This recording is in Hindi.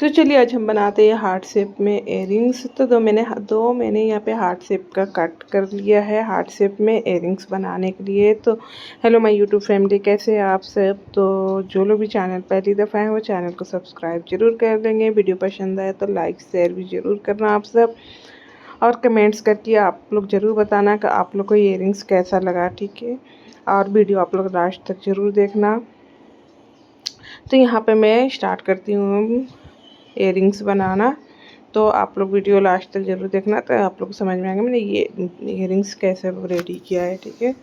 तो चलिए आज हम बनाते हैं हार्ट शेप में इयररिंग्स। तो दो मैंने यहाँ पे हार्ट शेप का कट कर लिया है हार्ट शेप में इयररिंग्स बनाने के लिए। तो हेलो माय यूट्यूब फैमिली, कैसे हैं आप सब। तो जो लोग भी चैनल पहली दफ़ा हैं वो चैनल को सब्सक्राइब जरूर कर देंगे। वीडियो पसंद आए तो लाइक शेयर भी ज़रूर करना आप सब, और कमेंट्स करके आप लोग ज़रूर बताना कि आप लोग को इयररिंग्स कैसा लगा, ठीक है। और वीडियो आप लोग लास्ट तक ज़रूर देखना। तो यहाँ पे मैं स्टार्ट करती हूँ इयररिंग्स बनाना। तो आप लोग वीडियो लास्ट तक ज़रूर देखना, तो आप लोग को समझ में आएगा मैंने ये इयररिंग्स कैसे रेडी किया है, ठीक है।